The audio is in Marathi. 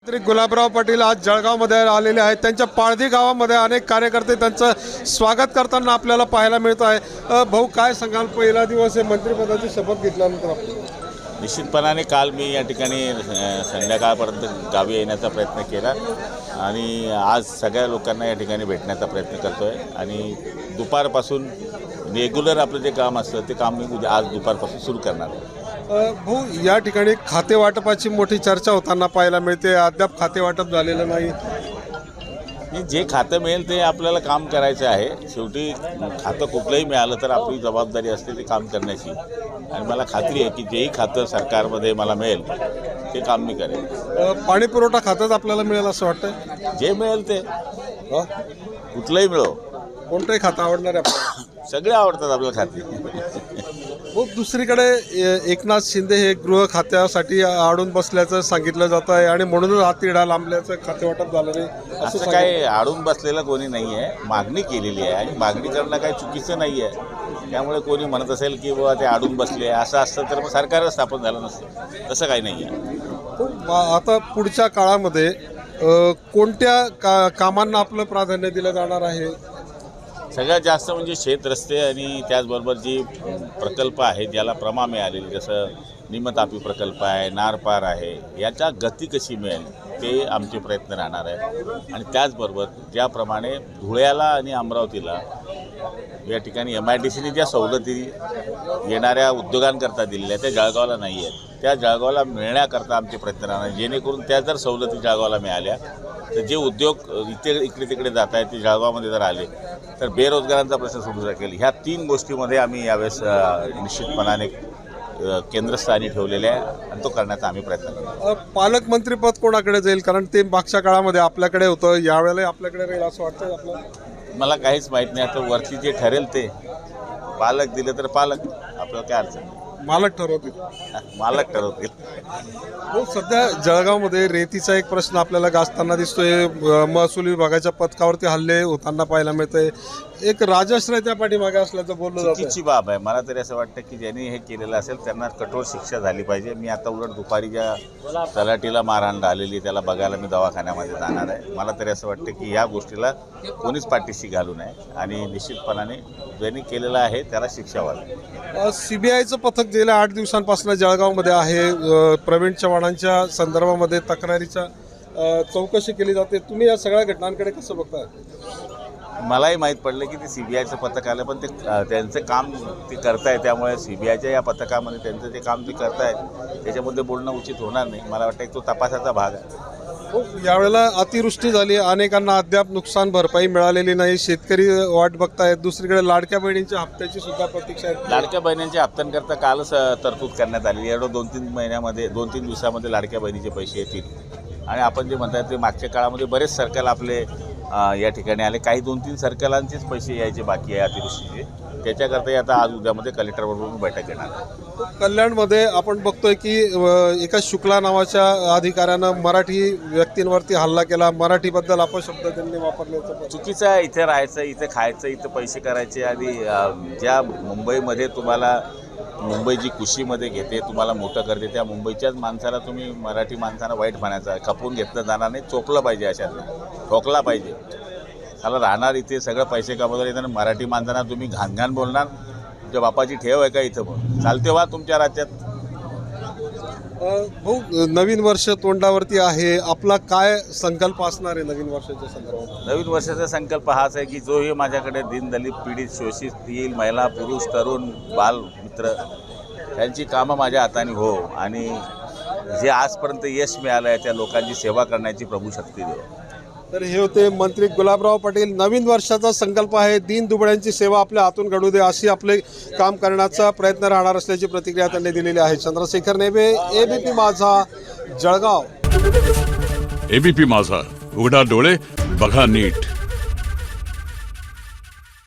मंत्री गुलाबराव पाटील आज जळगावमध्ये आलेले आहेत। त्यांच्या पाळधी गावामध्ये अनेक कार्यकर्ते त्यांचं स्वागत करताना आपल्याला पाहायला मिळत आहे। भाऊ काय सांगाल, पहिला दिवस आहे मंत्रिपदाची शपथ घेतल्यानंतर आपण? निश्चितपणाने काल मी या ठिकाणी संध्याकाळपर्यंत गावी येण्याचा प्रयत्न केला आणि आज सगळ्या लोकांना या ठिकाणी भेटण्याचा प्रयत्न करतो आहे आणि दुपारपासून रेग्युलर आपलं जे काम असतं ते काम मी आज दुपारपासून सुरू करणार आहे। भाऊ, या ठिकाणी खाते वाटपाची मोठी चर्चा होताना पाहायला मिळते, अद्याप खाते वाटप झालेलं नाही। जे खातं मिळेल ते आपल्याला काम करायचं आहे। शेवटी खातं कुठलंही मिळालं तर आपली जबाबदारी असते ते काम करण्याची आणि मला खात्री आहे की जेही खातं सरकारमध्ये मला मिळेल ते काम मी करेन। पाणी पुरवठा खात्यात आपल्याला मिळेल असं वाटतं? जे मिळेल ते कुठलंही मिळो, कोणतंही खातं आवडणार आहे आपल्याला? सगळे आवडतात आपल्याला खाते। हो, दुसरीकडे एकनाथ शिंदे हे गृह खात्यासाठी आडून बसल्याचं सांगितलं जात आहे आणि म्हणूनच हा तिढा लांबल्याचं खाते वाटप झालं नाही असं काही आडून बसलेलं कोणी नाही आहे। मागणी केलेली आहे आणि मागणी करणं काही चुकीचं नाही आहे। त्यामुळे कोणी म्हणत असेल की बाबा ते आडून बसले असं असतं तर मग सरकारच स्थापन झालं नसतं, तसं काही नाही आहे। आता पुढच्या काळामध्ये कोणत्या कामांना आपलं प्राधान्य दिलं जाणार आहे? सगळ्यात जास्त म्हणजे शेत रस्ते आणि त्याचबरोबर जी प्रकल्प आहेत ज्याला प्रमा मिळालेली, जसं निमतापी प्रकल्प आहे, नारपार आहे, याच्या गती कशी मिळेल ते आमचे प्रयत्न राहणार आहे। आणि त्याचबरोबर ज्याप्रमाणे धुळ्याला आणि अमरावतीला या ठिकाणी MIDCने ज्या सवलती येणाऱ्या उद्योगांकरता दिलेल्या त्या जळगावला नाही आहेत, त्या जळगावला मिळण्याकरता आमचे प्रयत्न राहणार, जेणेकरून त्या जर सवलती जळगावला मिळाल्या तर जे उद्योग इकडे तिकडे जात आहेत ते जळगावमध्ये जर आले तर बेरोजगारांचा प्रश्न सुटू शकेल। ह्या तीन गोष्टीमध्ये आम्ही यावेळेस निश्चितपणाने केंद्रस्थानी ठेवलेले आहे आणि तो करण्याचा आम्ही प्रयत्न करतो। पालकमंत्रीपद कोणाकडे जाईल? कारण ते मागच्या काळामध्ये आपल्याकडे होतं, यावेळेला आपल्याकडे राहील असं वाटतं आपल्याला? मला काहीच माहीत नाही, आता वरती जे ठरेल ते पालक दिले तर पालक, आपल्याला काय अडचण नाही, मालक ठरवतील। मालक ठरवतील। हो, सध्या जळगावमध्ये रेतीचा एक प्रश्न आपल्याला गाजताना दिसतोय। महसूल विभागाच्या पथकावरती हल्ले होताना पाहायला मिळतंय। एक राजश्रय त्या पाठीमागे असल्याचं बोललं जातं। चुकीची बाब आहे। मला तरी असं वाटतं की ज्यांनी हे केलेलं असेल त्यांना कठोर शिक्षा झाली पाहिजे। मी आता उलट दुपारी ज्या तलाठीला मारहाण झालेली त्याला बघायला मी दवाखान्यामध्ये जाणार आहे। मला तरी असं वाटतं की या गोष्टीला कोणीच पाठीशी घालू नये आणि निश्चितपणाने ज्यांनी केलेलं आहे त्याला शिक्षा व्हावी। CBIचं पथक गेल्या 8 दिवसांपासून जळगावमध्ये आहे। प्रवीण चव्हाणांच्या संदर्भामध्ये तक्रारीच्या चौकशी केली जाते। तुम्ही या सगळ्या घटनांकडे कसं बघताय? मलाही माहीत पडलं की ते CBIचं पथक आलं, पण ते त्यांचं काम ते करताय, त्यामुळे CBIच्या या पथकामध्ये त्यांचं ते काम ते करतायत त्याच्यामध्ये बोलणं उचित होणार नाही। मला वाटतं की तो तपासाचा भाग आहे। हो, यावेळेला अतिवृष्टी झाली, अनेकांना अद्याप नुकसान भरपाई मिळालेली नाही, शेतकरी वाट बघतायत। दुसरीकडे लाडक्या बहिणींच्या हप्त्याची सुद्धा प्रतीक्षा आहे। लाडक्या बहिणींच्या हप्त्यांकरता कालच तरतूद करण्यात आली। एवढं 2-3 दिवसामध्ये लाडक्या बहिणीचे पैसे येतील आणि आपण जे म्हणताय ते मागच्या काळामध्ये बरेच सर्कल आपले या ठिकाणी आले, काही 2-3 सर्कलांचेच पैसे यायचे बाकी आहे अतिवृष्टीचे, त्याच्याकरता आता आज उद्यामध्ये कलेक्टरबरोबर बैठक घेणार आहे। कल्याणमध्ये आपण बघतोय की एका शुक्ला नावाच्या अधिकाऱ्यानं मराठी व्यक्तींवरती हल्ला केला, मराठीबद्दल अपशब्द त्यांनी वापरल्याचं चुकीचं आहे। इथे राहायचं, इथे खायचं, इथं पैसे करायचे आणि ज्या मुंबईमध्ये तुम्हाला मुंबई जी कुशीमध्ये घेते, तुम्हाला मोठं करते, त्या मुंबईच्याच माणसाला तुम्ही मराठी माणसाला वाईट म्हणायचं, खपवून घेतलं जाणार नाही, चोपलं पाहिजे, अशात ठोकला पाहिजे। त्याला राहणार इथे सगळं पैसे कमवणार, येताना मराठी माणसांना तुम्ही घाण बोलणार, तुमच्या बापाची ठेव आहे का इथं? पण चालते वा तुमच्या राज्यात। भाऊ, नवीन वर्ष तोंडावरती आहे, आपला काय संकल्प असणार आहे नवीन वर्षाच्या संदर्भात? नवीन वर्षाचा संकल्प हाच आहे की जोही माझ्याकडे दीनदलित, पीडित, शोषित येईल, महिला, पुरुष, तरुण, बाल मित्र, त्यांची कामं माझ्या हाताने हो आणि जे आजपर्यंत यश मिळालं आहे त्या लोकांची सेवा करण्याची प्रभू शक्ती देव। तर हे होते मंत्री गुलाबराव पाटील। नवीन वर्षाचा संकल्प आहे दीन दुबळ्यांची सेवा आपल्या हातून घडू दे, अशी आपले काम करण्याचा प्रयत्न राहणार असल्याची प्रतिक्रिया त्यांनी दिलेली आहे। चंद्रशेखर नेबे, ABP माझा, जळगाव। ABP माझा, उघडा डोळे बघा नीट।